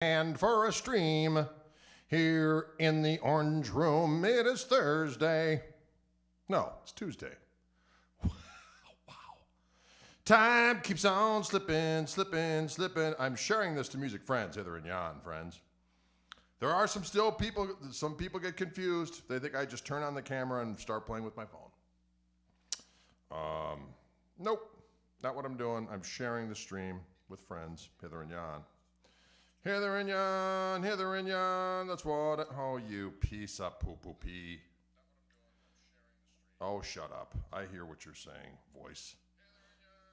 And for a stream here in the Orange Room. It is Thursday. No, it's Tuesday. Wow. Time keeps on slipping. I'm sharing this to music friends, hither and yon, friends. There are some people get confused. They think I just turn on the camera and start playing with my phone. Nope, not what I'm doing. I'm sharing the stream with friends, hither and yon. Hither and yon, that's what, oh, you piece of poo-poo-pee. Oh, shut up. I hear what you're saying, voice.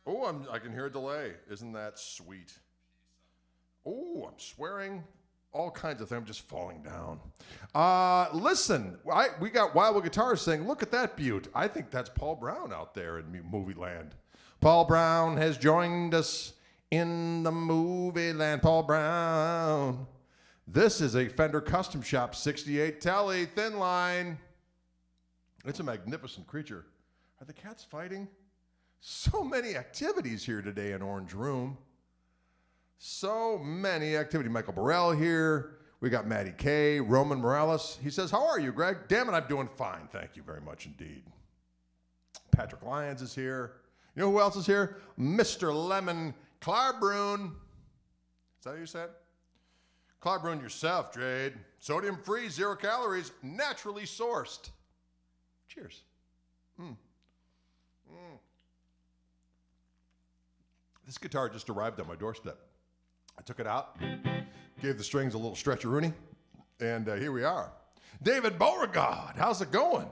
Oh, I can hear a delay. Isn't that sweet? Oh, I'm swearing. All kinds of things. I'm just falling down. Listen, we got Wildwood Guitars saying, look at that beaut. I think that's Paul Brown out there in movie land. Paul Brown has joined us in the movie land. Paul Brown. This is a Fender Custom Shop 68 Tele thin line. It's a magnificent creature. Are the cats fighting? So many activities here today in Orange Room. So many activity. Michael Burrell here. We got Matty K, Roman Morales. He says, how are you, Greg? Damn it, I'm doing fine. Thank you very much indeed. Patrick Lyons is here. You know who else is here? Mr. Lemon Clarbrune. Is that how you said? Clarbrune yourself, Jade. Sodium free, 0 calories, naturally sourced. Cheers. This guitar just arrived on my doorstep. I took it out, gave the strings a little stretcheroony, and here we are. David Beauregard, how's it going?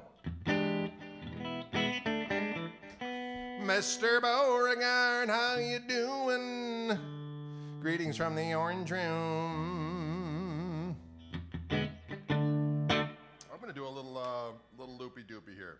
Mr. Beauregard, how you doing? Greetings from the Orange Room. I'm gonna do a little loopy-doopy here.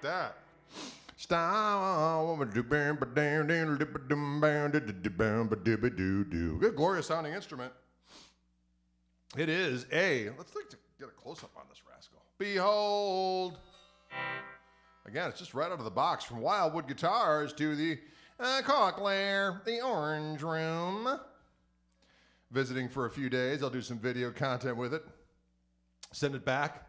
like that. Good, glorious sounding instrument. It is let's get a close up on this rascal. Behold. Again, it's just right out of the box from Wildwood Guitars to the Koch, the Orange Room. Visiting for a few days. I'll do some video content with it. Send it back.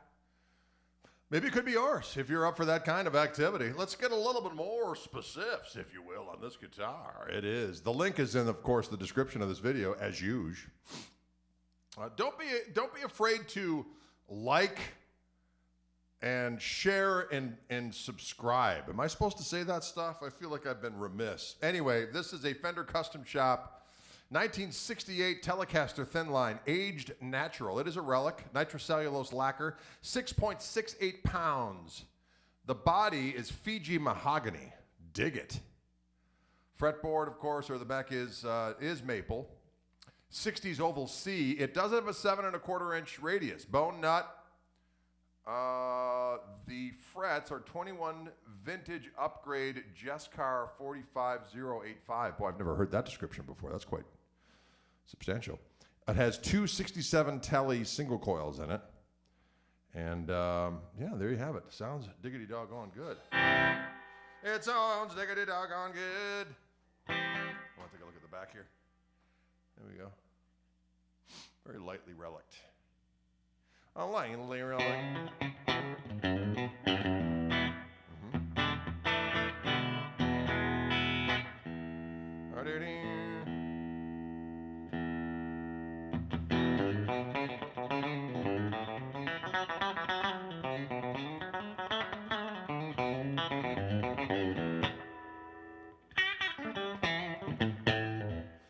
Maybe it could be yours if you're up for that kind of activity. Let's get a little bit more specifics, if you will, on this guitar. It is. The link is in, of course, the description of this video, as usual. Don't be afraid to like and share and subscribe. Am I supposed to say that stuff? I feel like I've been remiss. Anyway, this is a Fender Custom Shop 1968 Telecaster thin line, aged natural. It is a relic, nitrocellulose lacquer, 6.68 pounds. The body is Fiji mahogany. Dig it. Fretboard, of course, or the back is maple. 60s oval C. It does have a 7 1/4 inch radius. Bone nut. The frets are 21 vintage upgrade Jescar 45085. Boy, I've never heard that description before. That's quite substantial. It has two 67 Tele single coils in it. And yeah, there you have it. Sounds diggity doggone good. It sounds diggity doggone good. I want to take a look at the back here. There we go. Very lightly relict. A lightly relict.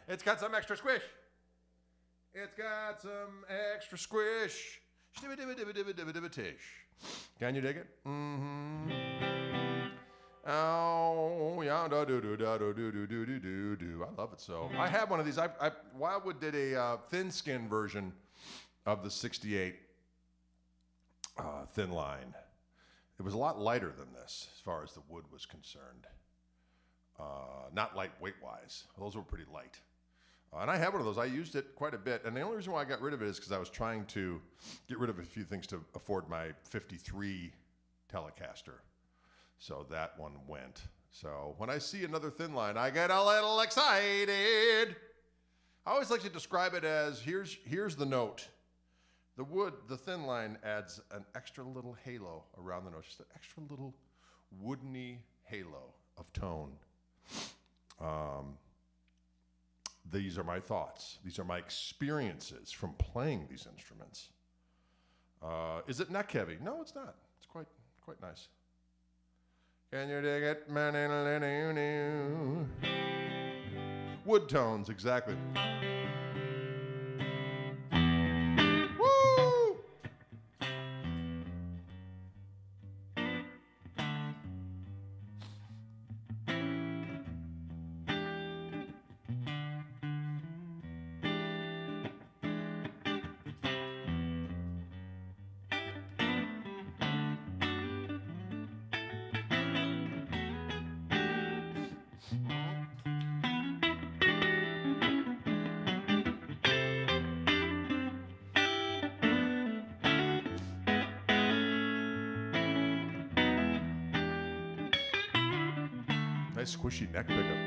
It's got some extra squish. It's got some extra squish. Can you dig it? Mm-hmm. Oh, yeah, I love it so. I have one of these. Wildwood did a thin skin version of the 68 thin line. It was a lot lighter than this as far as the wood was concerned. Not lightweight wise. Those were pretty light. And I have one of those. I used it quite a bit. And the only reason why I got rid of it is because I was trying to get rid of a few things to afford my 53 Telecaster. So that one went. So when I see another thin line, I get a little excited. I always like to describe it as, here's the note. The wood, the thin line adds an extra little halo around the note. Just an extra little woodeny halo of tone. These are my thoughts. These are my experiences from playing these instruments. Is it neck heavy? No, it's not. It's quite nice. Can you dig it? Wood tones, exactly. Woo! Nice squishy neck pickup.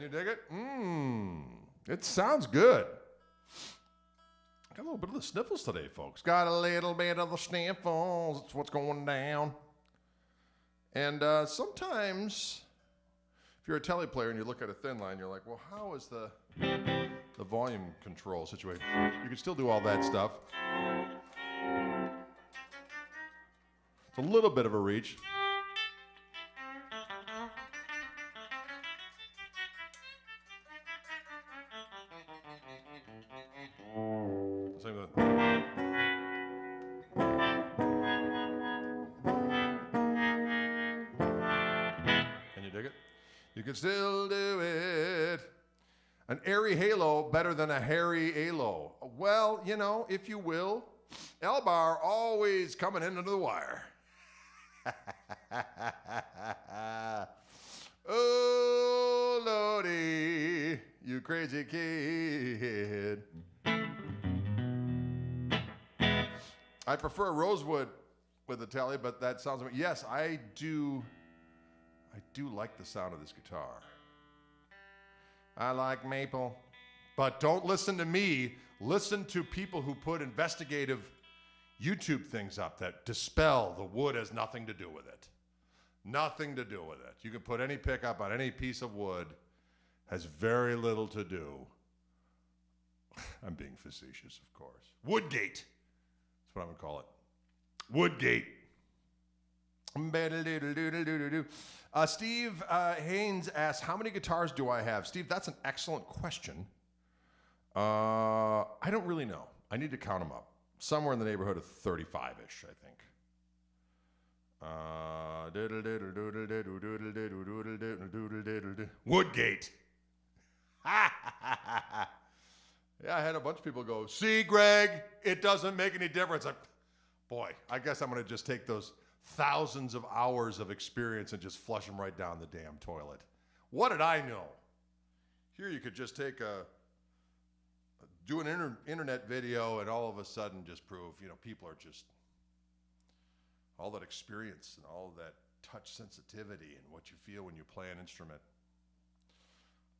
Can you dig it? It sounds good. Got a little bit of the sniffles today, folks. Got a little bit of the sniffles. That's what's going down. And sometimes, if you're a tele player and you look at a thin line, you're like, well, how is the volume control situation? You can still do all that stuff. It's a little bit of a reach. Same with Can you dig it? You can still do it. An airy halo better than a hairy halo. Well, you know, if you will. Elbar always coming into the wire. Oh, Lordy, you crazy kid. I prefer rosewood with the telly, but that sounds. Yes, I do like the sound of this guitar. I like maple, but don't listen to me. Listen to people who put investigative YouTube things up that dispel the wood has nothing to do with it. Nothing to do with it. You can put any pickup on any piece of wood, has very little to do. I'm being facetious, of course. Woodgate. That's what I'm going to call it. Woodgate. Steve Haynes asks, how many guitars do I have? Steve, that's an excellent question. I don't really know. I need to count them up. Somewhere in the neighborhood of 35-ish, I think. Woodgate. Yeah, I had a bunch of people go, see, Greg, it doesn't make any difference. Boy, I guess I'm going to just take those thousands of hours of experience and just flush them right down the damn toilet. What did I know? Here you could just take do an internet video and all of a sudden just prove, you know, people are just, all that experience and all that touch sensitivity and what you feel when you play an instrument.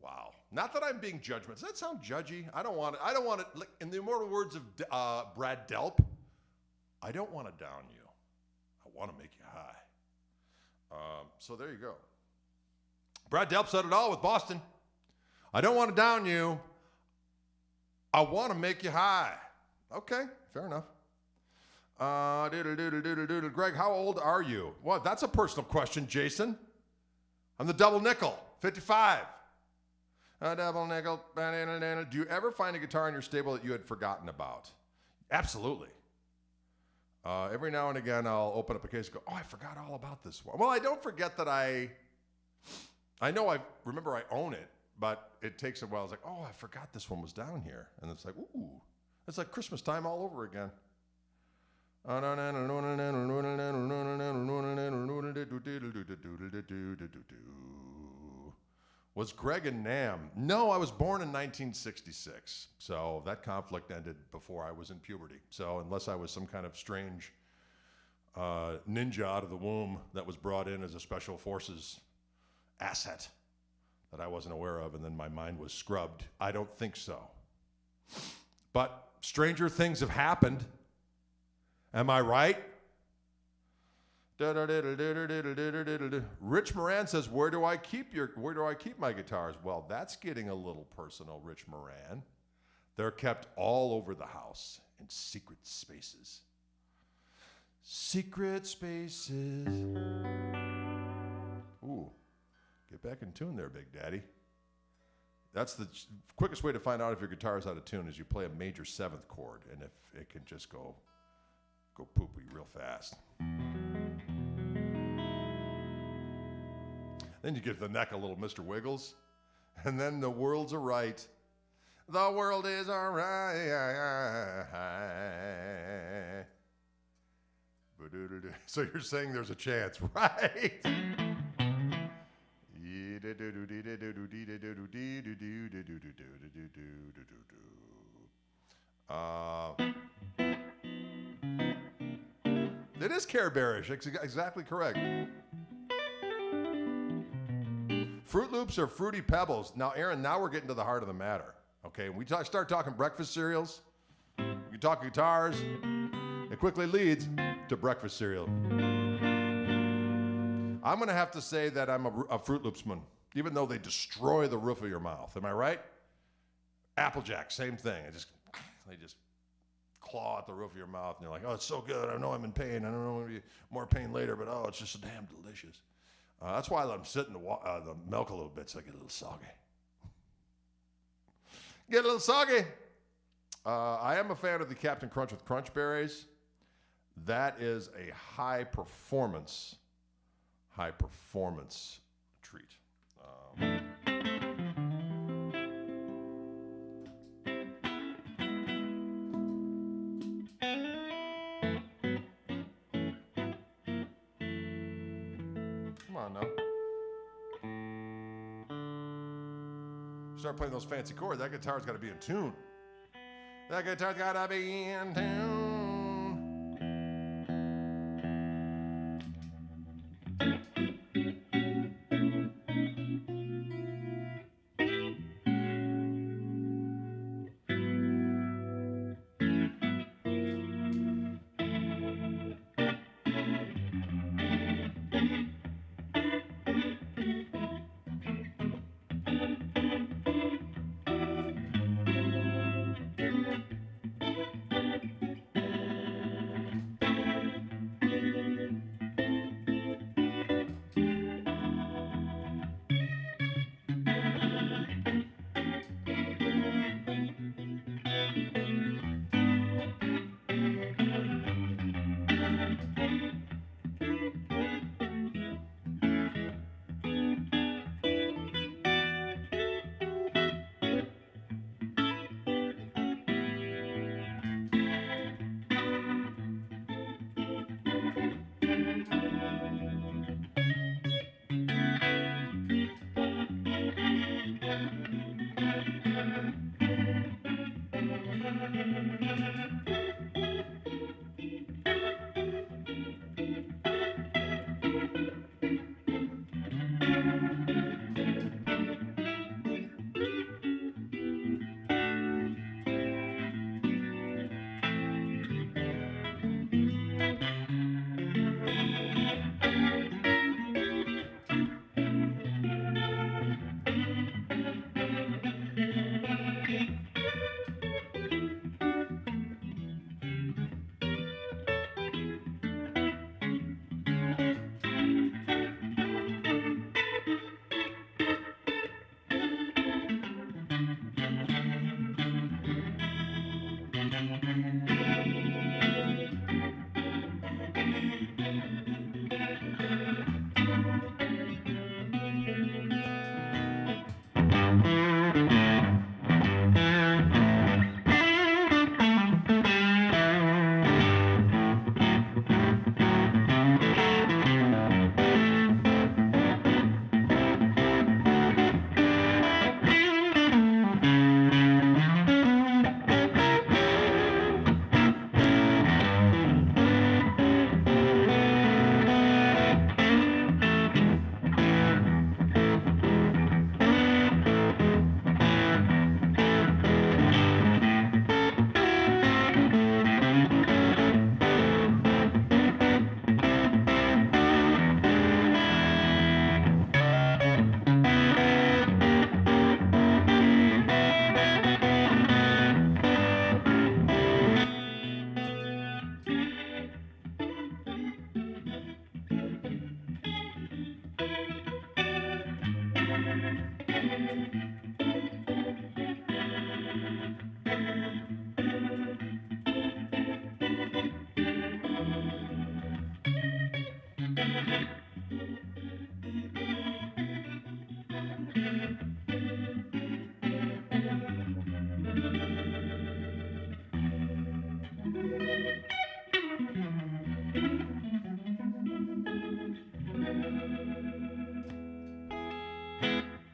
Wow. Not that I'm being judgmental. Does that sound judgy? I don't want it, like, in the immortal words of Brad Delp, I don't want to down you. I want to make you high. So there you go. Brad Delp said it all with Boston. I don't want to down you. I want to make you high. Okay, fair enough. Greg, how old are you? Well, that's a personal question, Jason. I'm the double nickel, 55. Double nickel. Do you ever find a guitar in your stable that you had forgotten about? Absolutely. Every now and again, I'll open up a case and go, oh, I forgot all about this one. Well, I don't forget that I remember I own it, but it takes a while. It's like, oh, I forgot this one was down here. And it's like, ooh, it's like Christmas time all over again. Was Greg and Nam? No, I was born in 1966. So that conflict ended before I was in puberty. So unless I was some kind of strange ninja out of the womb that was brought in as a special forces asset that I wasn't aware of, and then my mind was scrubbed, I don't think so. But stranger things have happened. Am I right? Rich Moran says, where do I keep my guitars? Well, that's getting a little personal, Rich Moran. They're kept all over the house in secret spaces. Secret spaces. Ooh, get back in tune there, Big Daddy. That's the quickest way to find out if your guitar is out of tune is you play a major 7th chord, and if it can just go poopy real fast. Then you give the neck a little Mr. Wiggles, and then the world's alright. The world is alright. So you're saying there's a chance, right? It is Care Bearish, exactly correct. Fruit Loops or Fruity Pebbles? Now, Aaron, now we're getting to the heart of the matter. Okay, when we start talking breakfast cereals, we talk guitars, it quickly leads to breakfast cereal. I'm going to have to say that I'm a Fruit Loopsman, even though they destroy the roof of your mouth. Am I right? Applejack, same thing. They just claw at the roof of your mouth, and you're like, oh, it's so good. I know I'm in pain. I don't know I'm going to be more pain later, but oh, it's just so damn delicious. That's why I let them sit in the milk a little bit so I get a little soggy. Get a little soggy. I am a fan of the Captain Crunch with Crunch Berries. That is a high performance treat. Come on now. Start playing those fancy chords. That guitar's got to be in tune. That guitar's got to be in tune.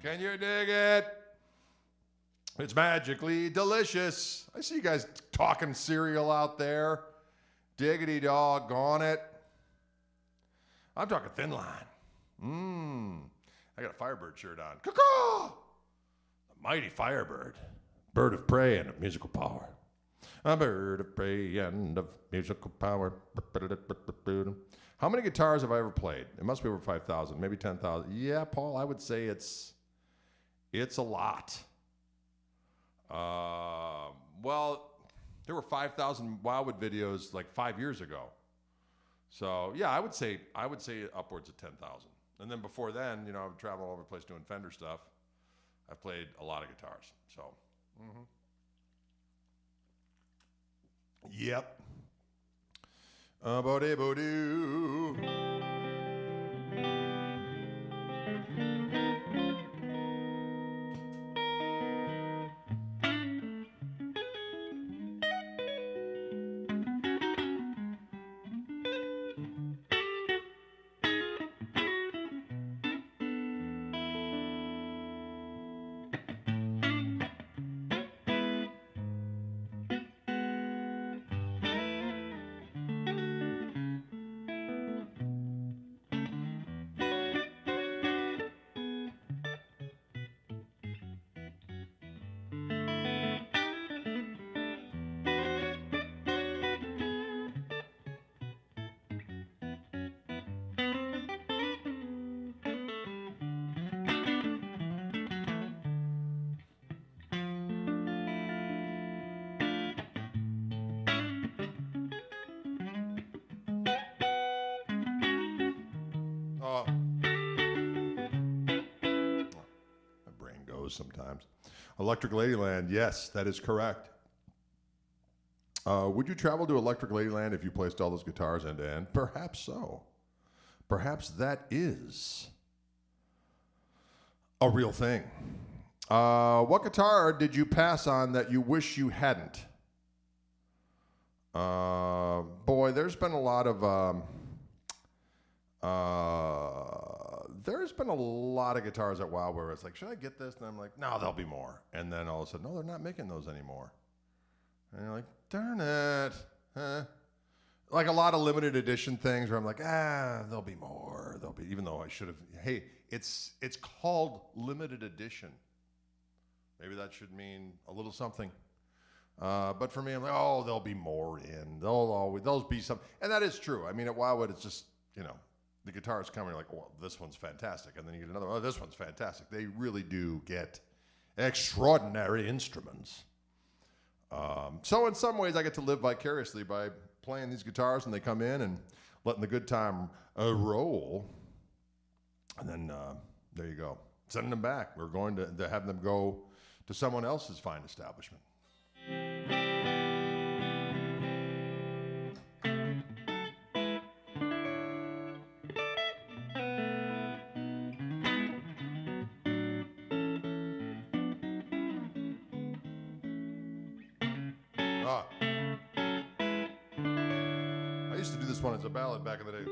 Can you dig it? It's magically delicious. I see you guys talking cereal out there. Diggity doggone it. I'm talking thin line. I got a Firebird shirt on. Caw-caw! The mighty Firebird. Bird of prey and of musical power. A bird of prey and of musical power. How many guitars have I ever played? It must be over 5,000, maybe 10,000. Yeah, Paul, I would say it's a lot. Well, there were 5,000 Wildwood videos like 5 years ago. So yeah, I would say upwards of 10,000. And then before then, you know, I've traveled all over the place doing Fender stuff. I've played a lot of guitars. So, Yep. Bo-de-bo-doo. Sometimes. Electric Ladyland, yes, that is correct. Would you travel to Electric Ladyland if you placed all those guitars end to end? Perhaps so. Perhaps that is a real thing. What guitar did you pass on that you wish you hadn't? Boy, there's been a lot of guitars at Wildwood where it's like, should I get this? And I'm like, no, there'll be more. And then all of a sudden, no, they're not making those anymore. And you're like, darn it. Huh? Like a lot of limited edition things where I'm like, there'll be more. There'll be, even though I should have, hey, it's called limited edition. Maybe that should mean a little something. But for me, I'm like, oh, there'll be more in. There'll be some. And that is true. I mean, at Wildwood, it's just, you know, the guitars come and you're like, well, this one's fantastic. And then you get another one, oh, this one's fantastic. They really do get extraordinary instruments. So in some ways, I get to live vicariously by playing these guitars, and they come in and letting the good time roll. And then there you go. Sending them back. We're going to have them go to someone else's fine establishment. I used to do this one as a ballad back in the day.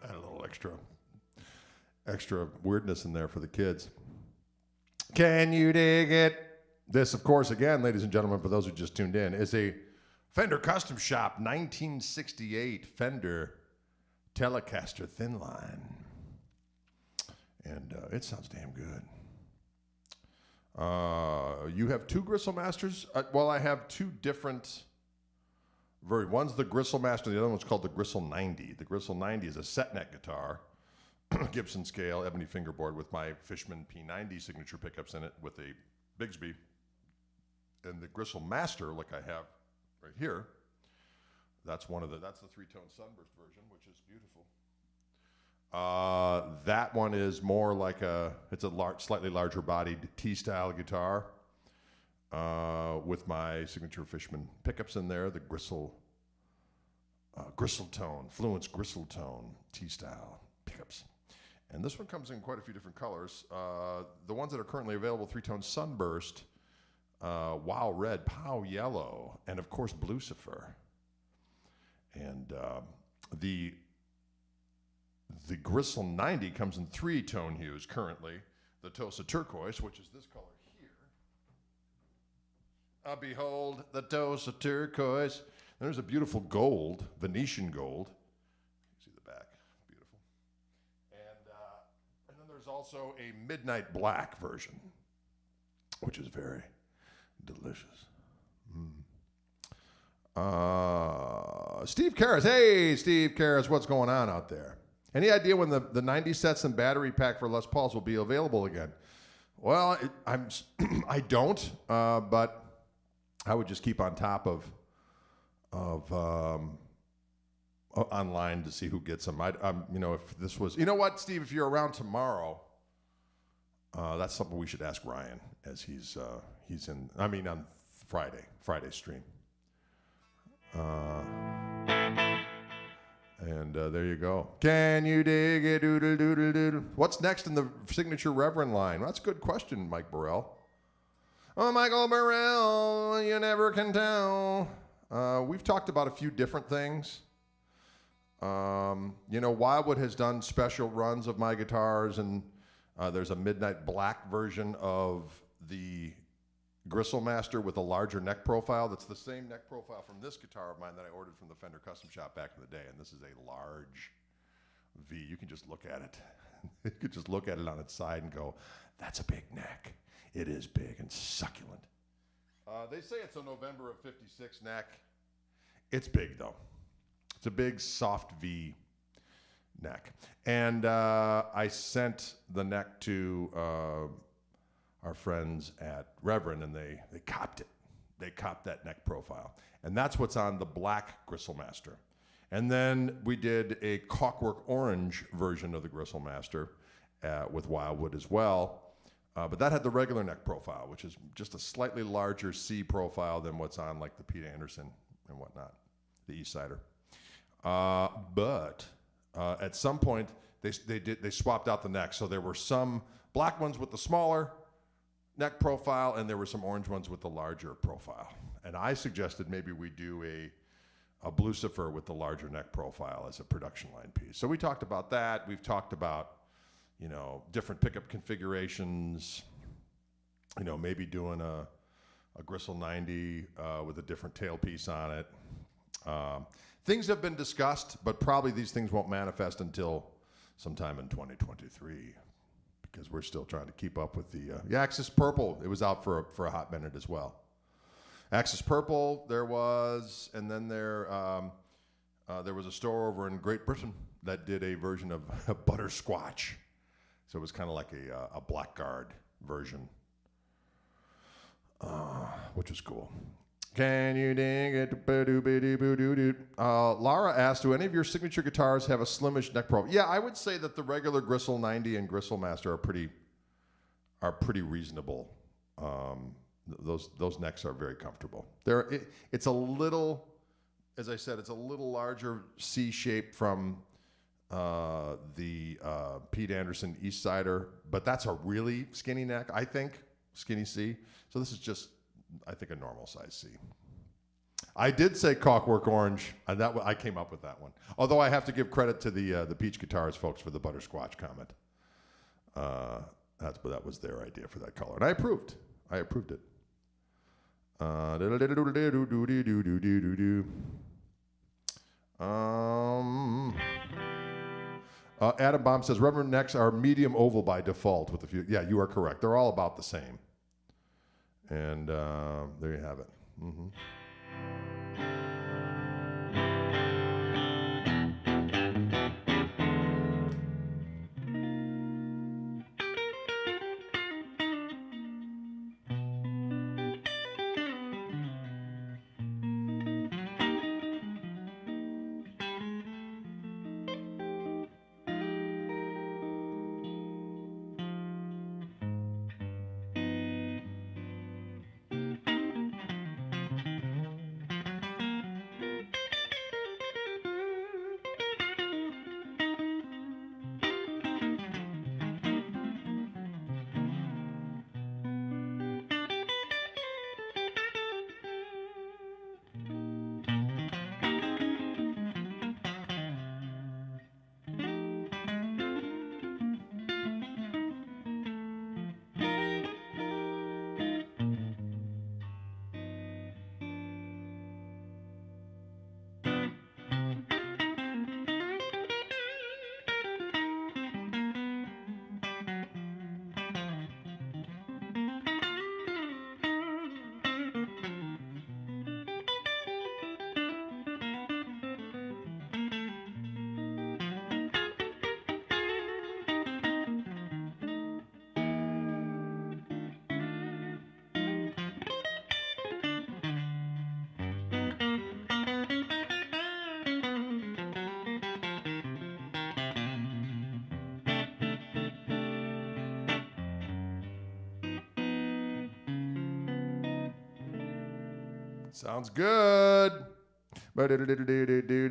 Add a little extra weirdness in there for the kids. Can you dig it? This, of course, again, ladies and gentlemen, for those who just tuned in, is a Fender Custom Shop 1968 Fender Telecaster Thin Line. And it sounds damn good. You have two Gristle Masters? Well, I have two different versions. One's the Gristle Master, the other one's called the Gristle 90. The Gristle 90 is a set neck guitar, Gibson scale, ebony fingerboard with my Fishman P90 signature pickups in it with a Bigsby. And the Gristle Master, like I have right here, that's the three-tone sunburst version, which is beautiful. That one is more like it's a slightly larger bodied T-style guitar with my signature Fishman pickups in there, the Gristle Tone, Fluence Gristle Tone T-style pickups. And this one comes in quite a few different colors. The ones that are currently available, three-tone sunburst, Wow Red, Pow Yellow, and of course Blucifer. And the Gristle 90 comes in three-tone hues currently. The Tosa Turquoise, which is this color here. Behold, the Tosa Turquoise. There's a beautiful gold, Venetian gold. See the back, beautiful. And then there's also a midnight black version, which is very delicious. Steve Karras. Hey, Steve Karras, what's going on out there? Any idea when the 90 sets and battery pack for Les Pauls will be available again? Well, I don't, but I would just keep on top of online to see who gets them. If this was, you know what, Steve, if you're around tomorrow, that's something we should ask Ryan as he's on Friday stream. And there you go. Can you dig it? Doodle, doodle, doodle. What's next in the signature Reverend line? Well, that's a good question, Mike Burrell. Oh, Michael Burrell, you never can tell. We've talked about a few different things. Wildwood has done special runs of my guitars, and there's a midnight black version of the Gristle Master with a larger neck profile. That's the same neck profile from this guitar of mine that I ordered from the Fender Custom Shop back in the day. And this is a large V. You can just look at it. You could just look at it on its side and go, that's a big neck. It is big and succulent. They say it's a November of '56 neck. It's big, though. It's a big, soft V neck. And I sent the neck to our friends at Reverend, and they copped it. They copped that neck profile. And that's what's on the black Gristle Master. And then we did a Kochwork orange version of the Gristle Master with Wildwood as well. But that had the regular neck profile, which is just a slightly larger C profile than what's on like the Pete Anderson and whatnot, the East Sider. But at some point, they swapped out the neck. So there were some black ones with the smaller neck profile, and there were some orange ones with the larger profile. And I suggested maybe we do a Blucifer with the larger neck profile as a production line piece. So we talked about that. We've talked about, different pickup configurations, maybe doing a Gristle 90 with a different tailpiece on it. Things have been discussed, but probably these things won't manifest until sometime in 2023. Because we're still trying to keep up with the Axis Purple. It was out for a hot minute as well. Axis Purple, there was, and then there was a store over in Great Britain that did a version of Butterscotch. So it was kind of like a Blackguard version, which was cool. Can you ding it? Lara asked, do any of your signature guitars have a slimish neck profile? Yeah, I would say that the regular Gristle 90 and Gristle Master are pretty reasonable. Those necks are very comfortable. It's a little, as I said, it's a little larger C shape from the Pete Anderson East Sider, but that's a really skinny neck, I think, skinny C. So this is just, I think, a normal size C. I did say Cockwork Orange, and I came up with that one. Although I have to give credit to the Peach Guitars folks for the butterscotch comment. That was their idea for that color, and I approved. I approved it. Adam Baum says rubber necks are medium oval by default with a few. Yeah, you are correct. They're all about the same. And there you have it. Mm-hmm. Sounds good. LJ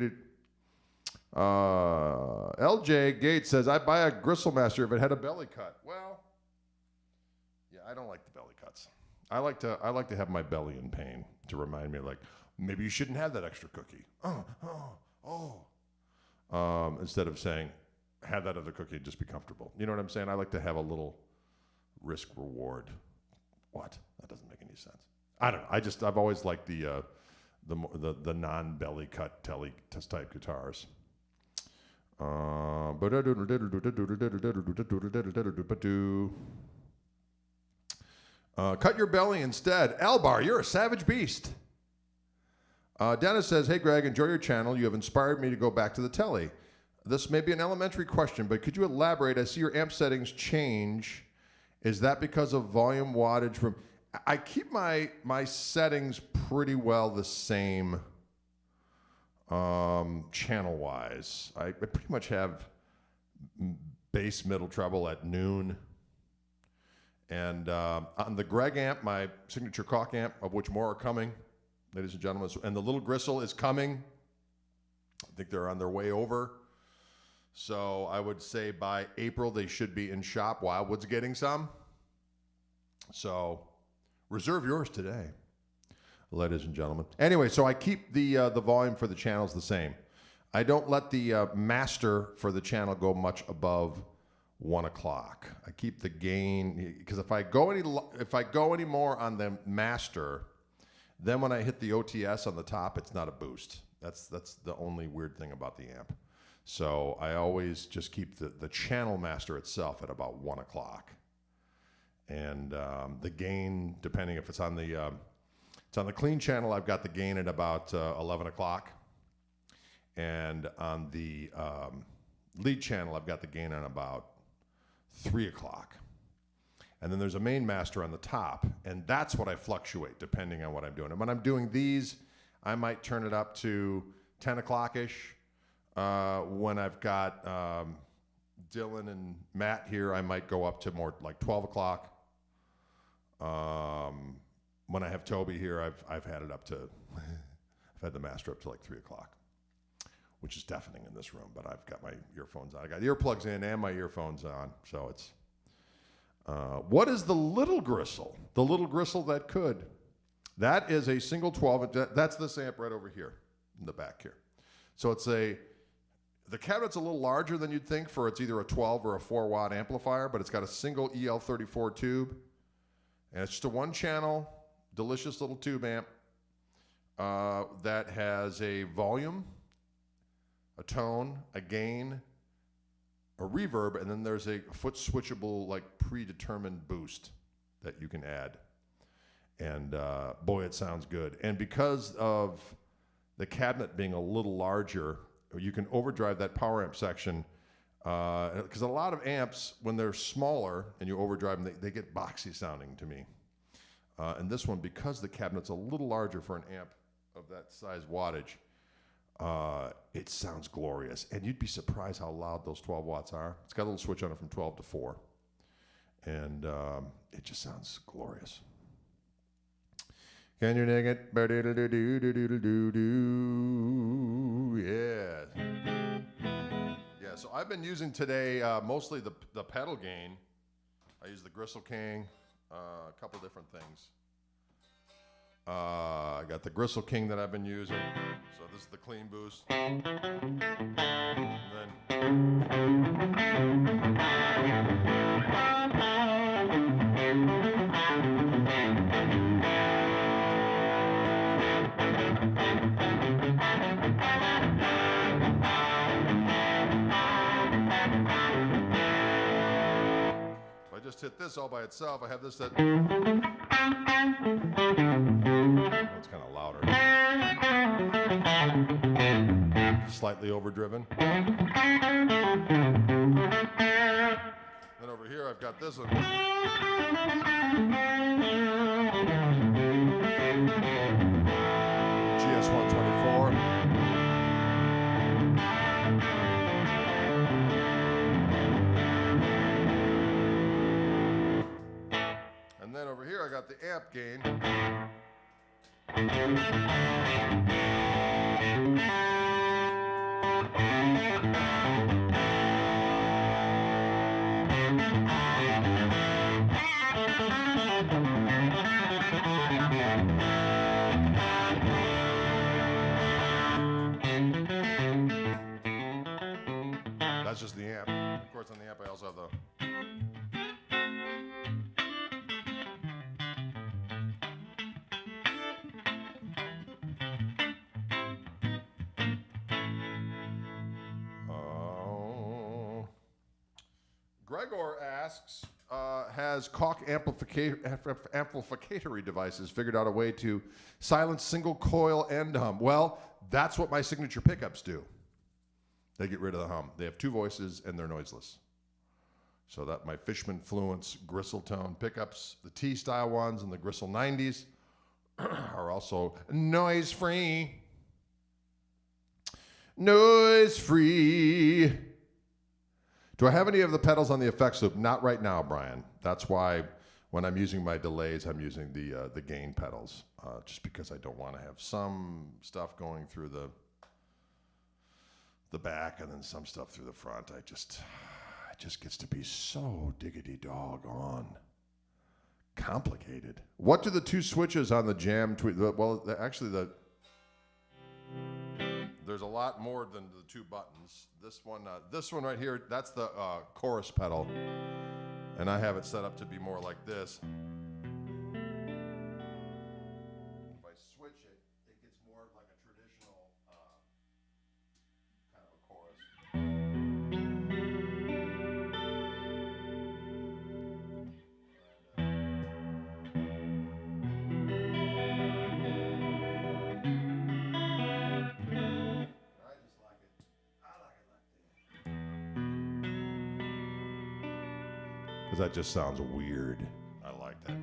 Gates says, I'd buy a Gristle Master if it had a belly cut. Well, yeah, I don't like the belly cuts. I like to have my belly in pain to remind me, like, maybe you shouldn't have that extra cookie. Instead of saying, have that other cookie and just be comfortable. You know what I'm saying? I like to have a little risk reward. What? That doesn't make any sense. I don't know. I've always liked the non-belly cut telly type guitars. Cut your belly instead. Albar, you're a savage beast. Dennis says, hey Greg, enjoy your channel. You have inspired me to go back to the telly. This may be an elementary question, but could you elaborate? I see your amp settings change. Is that because of volume wattage from... I keep my settings pretty well the same channel-wise. I pretty much have bass, middle, treble at noon. And on the Greg amp, my signature Koch amp, of which more are coming, ladies and gentlemen, and the Little Gristle is coming. I think they're on their way over. So I would say by April, they should be in shop. Wildwood's getting some. So... reserve yours today, ladies and gentlemen. Anyway, so I keep the volume for the channels the same. I don't let the master for the channel go much above 1 o'clock. I keep the gain because if I go any more on the master, then when I hit the OTS on the top, it's not a boost. That's the only weird thing about the amp. So I always just keep the channel master itself at about 1 o'clock. And the gain, depending if it's on the clean channel, I've got the gain at about 11 o'clock. And on the lead channel, I've got the gain on about 3 o'clock. And then there's a main master on the top, and that's what I fluctuate depending on what I'm doing. And when I'm doing these, I might turn it up to 10 o'clock-ish. When I've got Dylan and Matt here, I might go up to more like 12 o'clock. When I have Toby here, I've had it up to, I've had the master up to like 3 o'clock. which is deafening in this room, but I've got my earphones on. I got earplugs in and my earphones on, so it's... what is the Little Gristle? The Little Gristle that could. That is a single 12. That's this amp right over here in the back here. So it's the cabinet's a little larger than you'd think for it's either a 12 or a 4-watt amplifier, but it's got a single EL34 tube. And it's just a one-channel, delicious little tube amp that has a volume, a tone, a gain, a reverb, and then there's a foot switchable, like predetermined boost that you can add. And boy, it sounds good. And because of the cabinet being a little larger, you can overdrive that power amp section. Because a lot of amps, when they're smaller and you overdrive them, they get boxy sounding to me. And this one, because the cabinet's a little larger for an amp of that size wattage, it sounds glorious. And you'd be surprised how loud those 12 watts are. It's got a little switch on it from 12 to 4. And it just sounds glorious. Can you dig it? Yeah. Yeah, so I've been using today mostly the pedal gain. I use the Gristle King, a couple different things. I got the Gristle King that I've been using. So this is the clean boost. And if I just hit this all by itself, I have this that... It's kind of louder. Slightly overdriven. Then over here I've got this one. GS124. And then over here I got the amp gain. That's just the amp. Of course, on the amp I also have the... Gregor asks, has Koch amplificatory devices figured out a way to silence single coil end hum? Well, that's what my signature pickups do. They get rid of the hum. They have 2 voices and they're noiseless. So that my Fishman Fluence Gristle Tone pickups, the T-style ones and the Gristle 90s are also noise-free. Noise-free. Do I have any of the pedals on the effects loop? Not right now, Brian. That's why when I'm using my delays, I'm using the gain pedals, just because I don't want to have some stuff going through the back and then some stuff through the front. It just gets to be so diggity doggone complicated. What do the 2 switches on the jam tweet? Well, actually there's a lot more than the 2 buttons. This one right here, that's the chorus pedal, and I have it set up to be more like this. If I switch it, it gets more like a traditional kind of a chorus. Because that just sounds weird. I like that.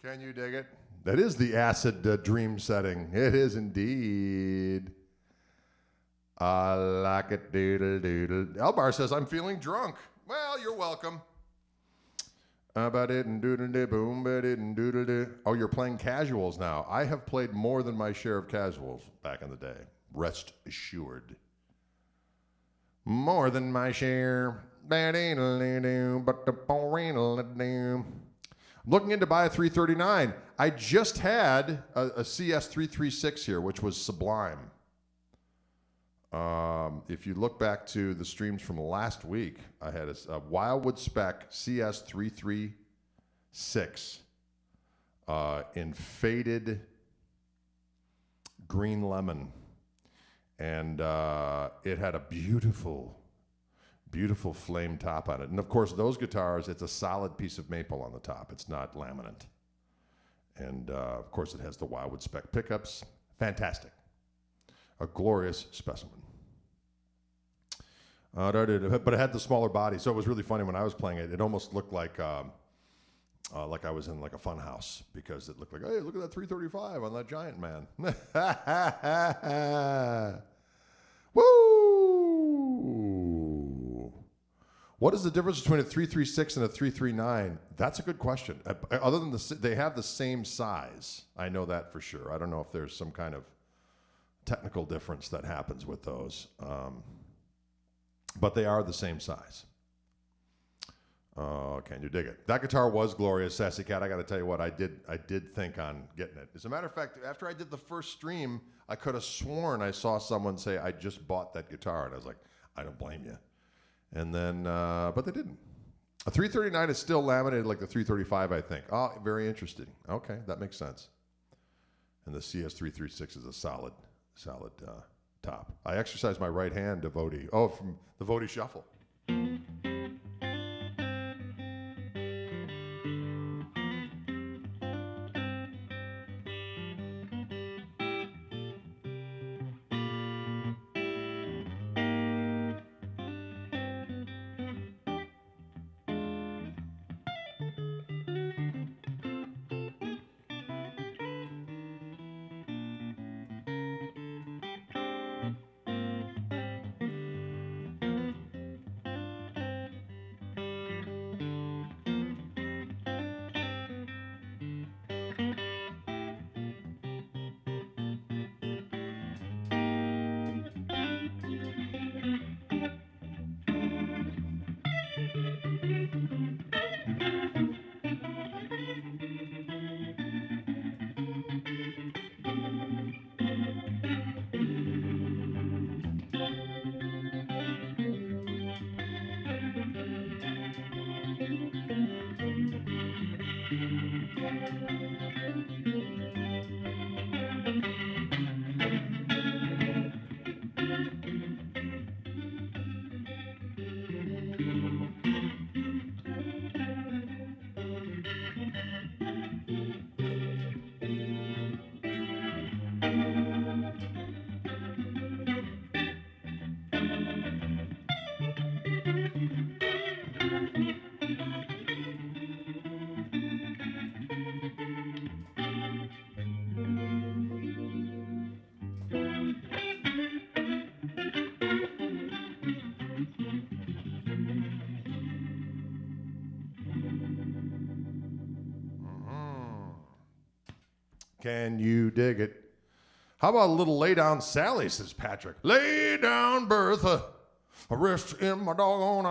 Can you dig it? That is the acid dream setting. It is indeed. I like it, doodle doodle. Elbar says, I'm feeling drunk. Well, you're welcome. Oh, you're playing casuals now. I have played more than my share of casuals back in the day. Rest assured. More than my share. I'm looking in to buy a 339. I just had a CS336 here, which was sublime. If you look back to the streams from last week, I had a Wildwood spec CS336 in faded green lemon. And it had a beautiful flame top on it. And of course, those guitars, it's a solid piece of maple on the top. It's not laminate. And of course, it has the Wildwood spec pickups. Fantastic. A glorious specimen. But it had the smaller body, so it was really funny when I was playing it. It almost looked like I was in like a fun house, because it looked like, hey, look at that 335 on that Giant Man. Woo! What is the difference between a 336 and a 339? That's a good question. Other than they have the same size. I know that for sure. I don't know if there's some kind of technical difference that happens with those. But they are the same size. Can you dig it? That guitar was glorious, Sassy Cat. I got to tell you what, I did think on getting it. As a matter of fact, after I did the first stream, I could have sworn I saw someone say, I just bought that guitar. And I was like, I don't blame you. And then, but they didn't. A 339 is still laminated like the 335, I think. Oh, very interesting. Okay, that makes sense. And the CS336 is a solid top. I exercise my right hand devotee. Oh, from the Devotee Shuffle. Can you dig it? How about a little lay down Sally, says Patrick. Lay down, Bertha, rest in my doggone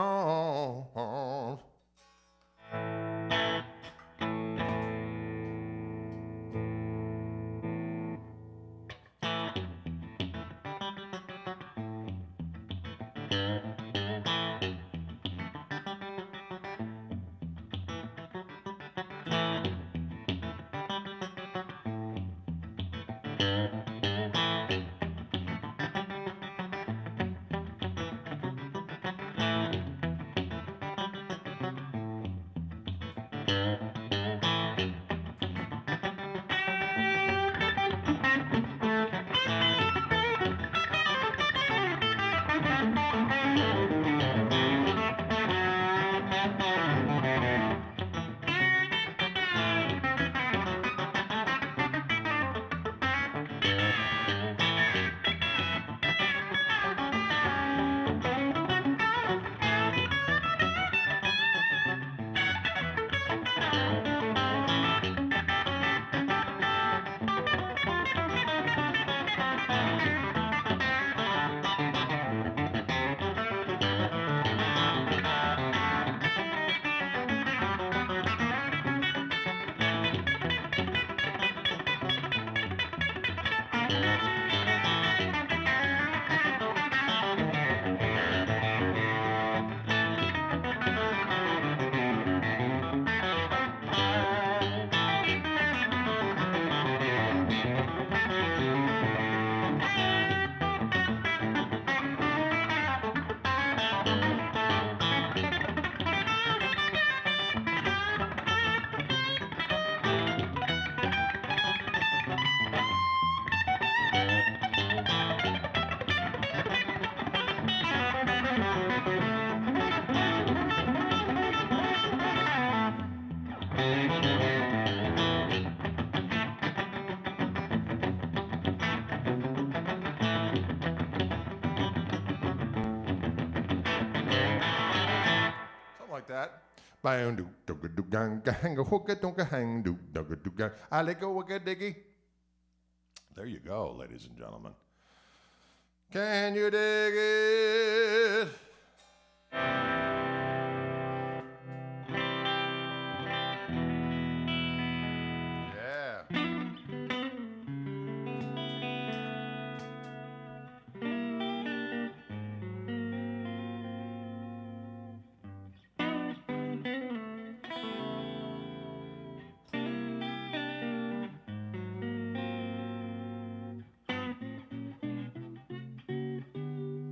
arms. Like that. There you go, ladies and gentlemen. Can you dig it? Yeah.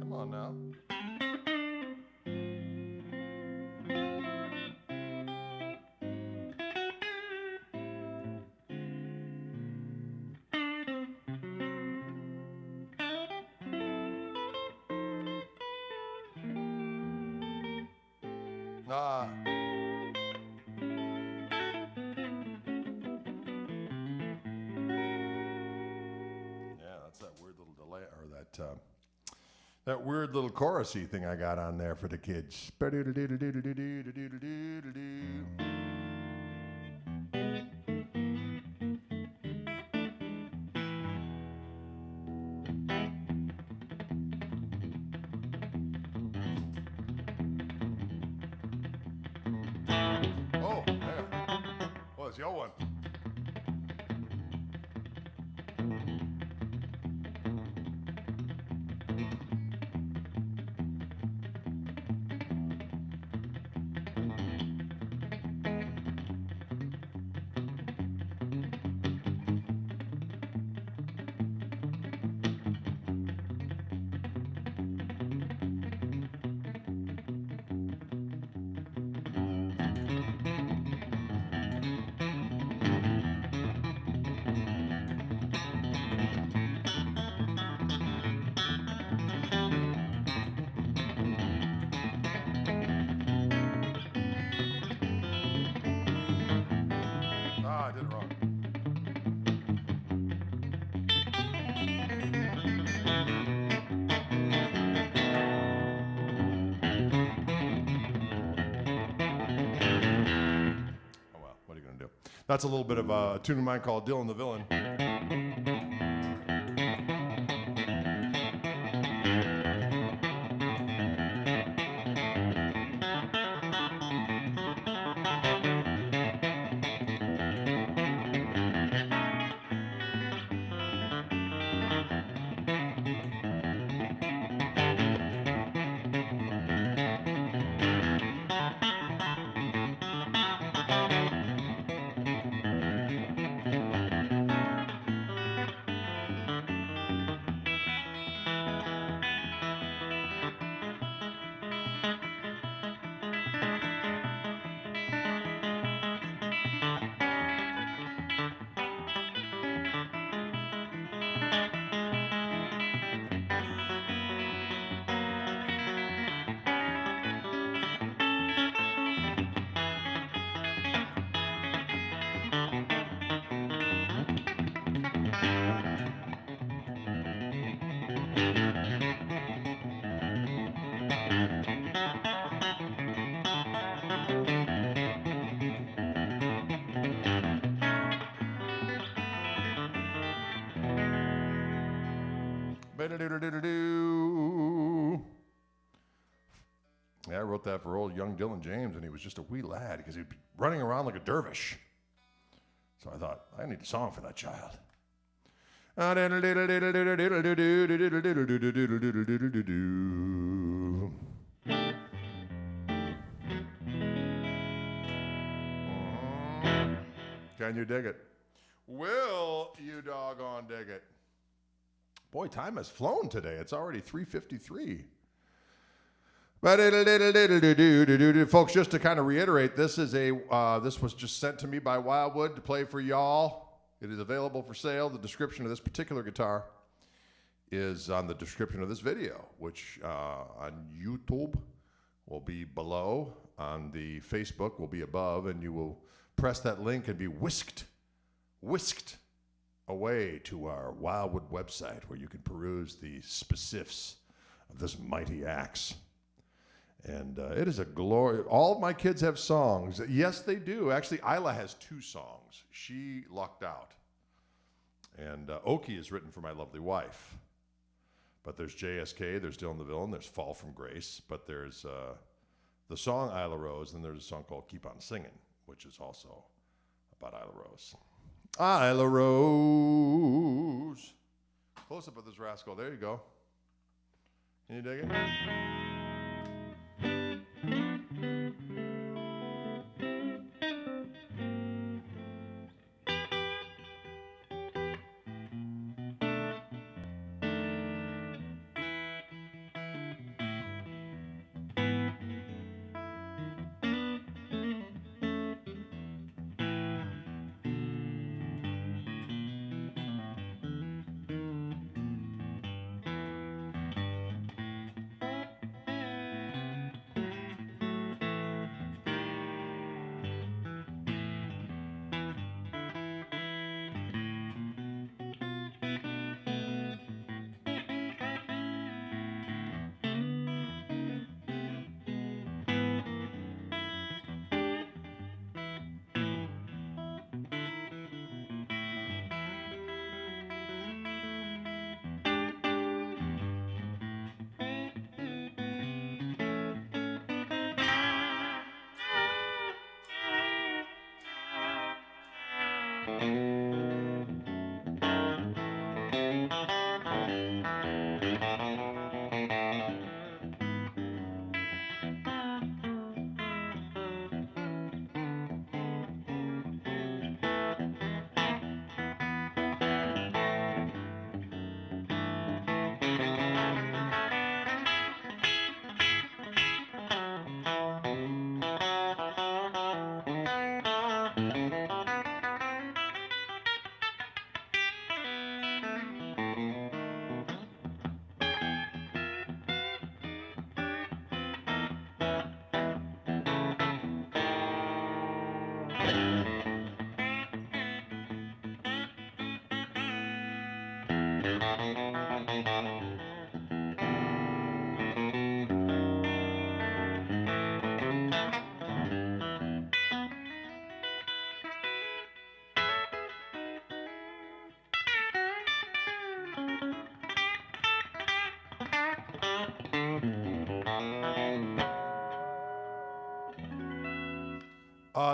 Come on now. Ah. Yeah, that's that weird little delay, or that weird little chorusy thing I got on there for the kids. Oh, yeah. Well, it's your one. Ah, I did it wrong. Oh well, what are you gonna do? That's a little bit of a tune of mine called Dylan the Villain. Yeah, I wrote that for old young Dylan James, and he was just a wee lad because he'd be running around like a dervish. So I thought, I need a song for that child. Can you dig it? Will you doggone dig it? Boy, time has flown today. It's already 3:53. Folks, just to kind of reiterate, this was just sent to me by Wildwood to play for y'all. It is available for sale. The description of this particular guitar is on the description of this video, which on YouTube will be below, on the Facebook will be above, and you will press that link and be whisked away to our Wildwood website, where you can peruse the specifics of this mighty axe. And it is a glory. All of my kids have songs. Yes, they do. Actually, Isla has 2 songs. She lucked out. And Okie is written for my lovely wife. But there's JSK, there's Dylan the Villain, there's Fall from Grace, but there's the song Isla Rose, and there's a song called Keep On Singing, which is also about Isla Rose. Isla Rose. Close up of this rascal. There you go. Can you dig it?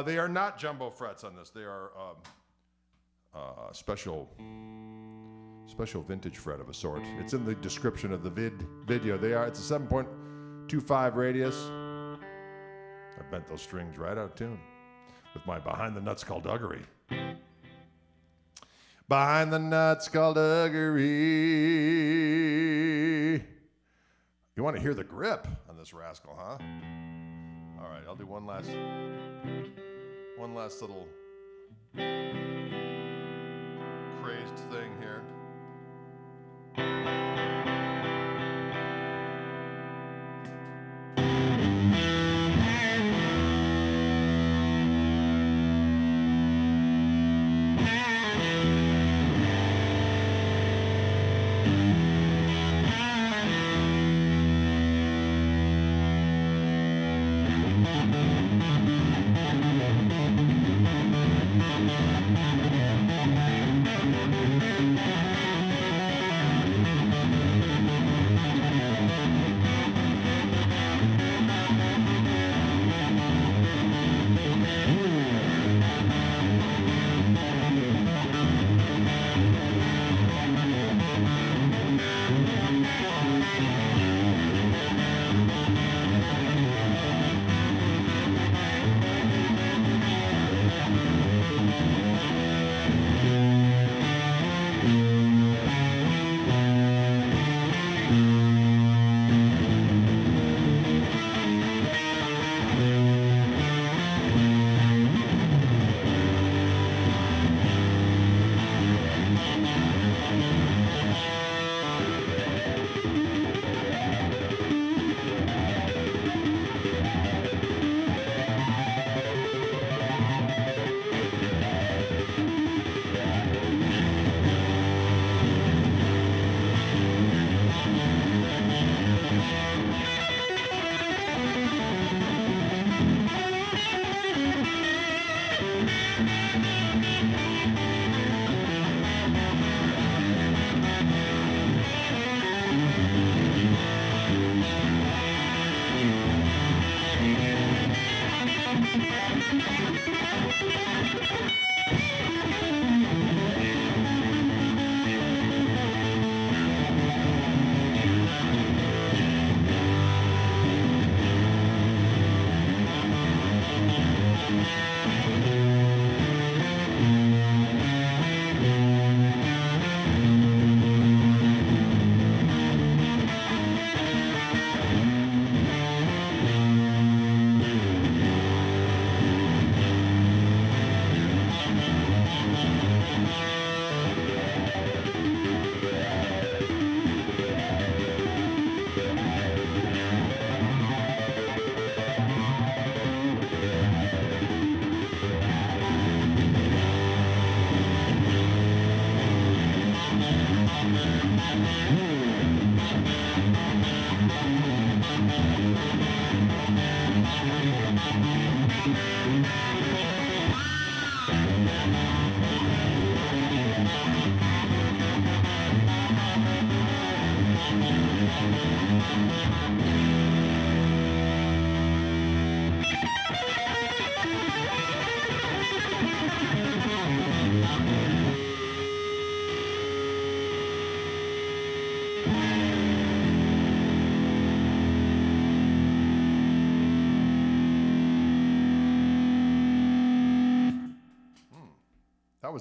They are not jumbo frets on this. They are special vintage fret of a sort. It's in the description of the video. It's a 7.25 radius. I bent those strings right out of tune with my behind the nut skullduggery. Behind the nut skullduggery. You want to hear the grip on this rascal, huh? All right, I'll do one last little crazed thing here.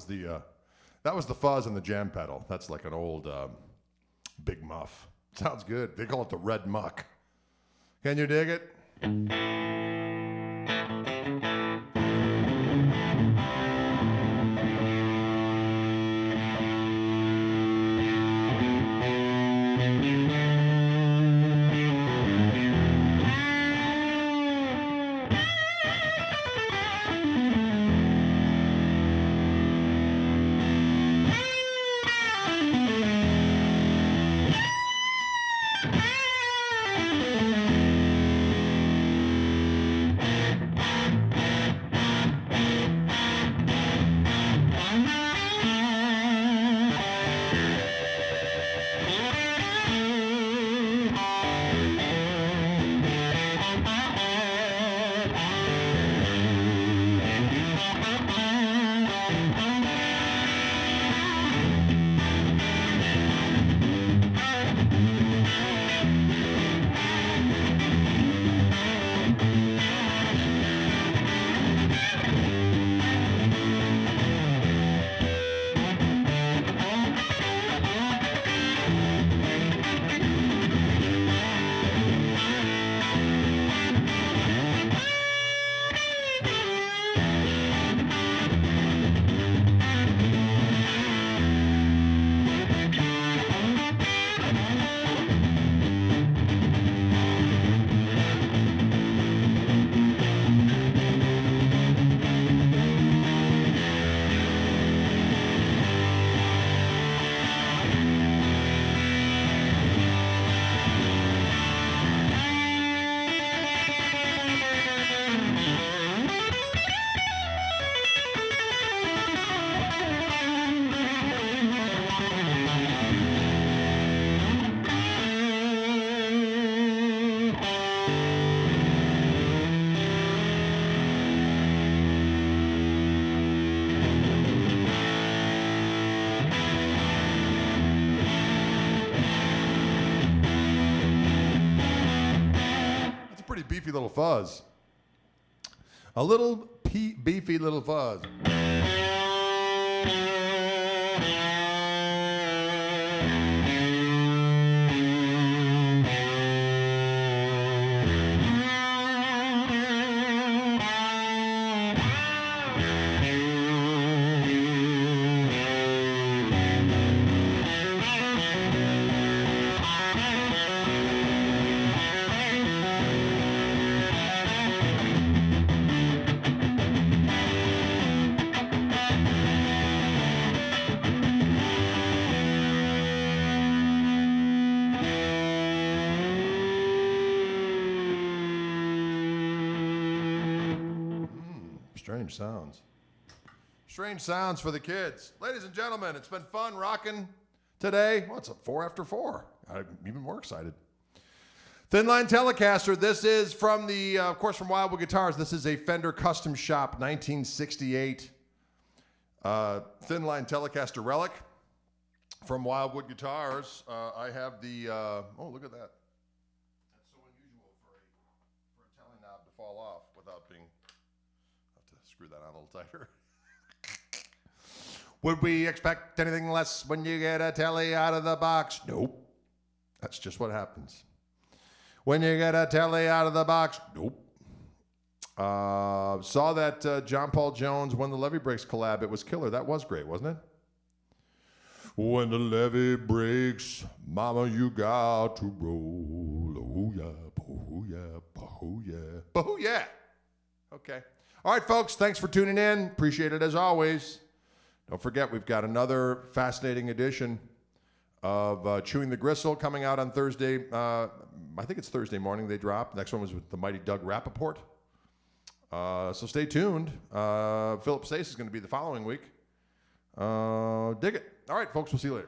was the fuzz and the jam pedal. That's like an old big muff. Sounds good. They call it the red muck. Can you dig it? Beefy little fuzz. A little beefy little fuzz. Strange sounds. Strange sounds for the kids. Ladies and gentlemen, it's been fun rocking today. Well, it's 4 after 4. I'm even more excited. Thin Line Telecaster. This is from the, of course, from Wildwood Guitars. This is a Fender Custom Shop 1968 Thin Line Telecaster relic from Wildwood Guitars. I have the, oh, look at that. That's so unusual for a telly knob to fall off without being, have to screw that on a little tighter. Would we expect anything less when you get a telly out of the box? Nope. That's just what happens. When you get a telly out of the box, nope. Saw that John Paul Jones When the Levee Breaks collab. It was killer. That was great, wasn't it? When the levee breaks, mama, you got to roll. Oh, yeah, oh, yeah, oh, yeah, oh, yeah. Okay. All right, folks, thanks for tuning in. Appreciate it as always. Don't forget, we've got another fascinating edition of Chewing the Gristle coming out on Thursday. I think it's Thursday morning they drop. Next one was with the mighty Doug Rappaport. So stay tuned. Philip Stace is going to be the following week. Dig it. All right, folks, we'll see you later.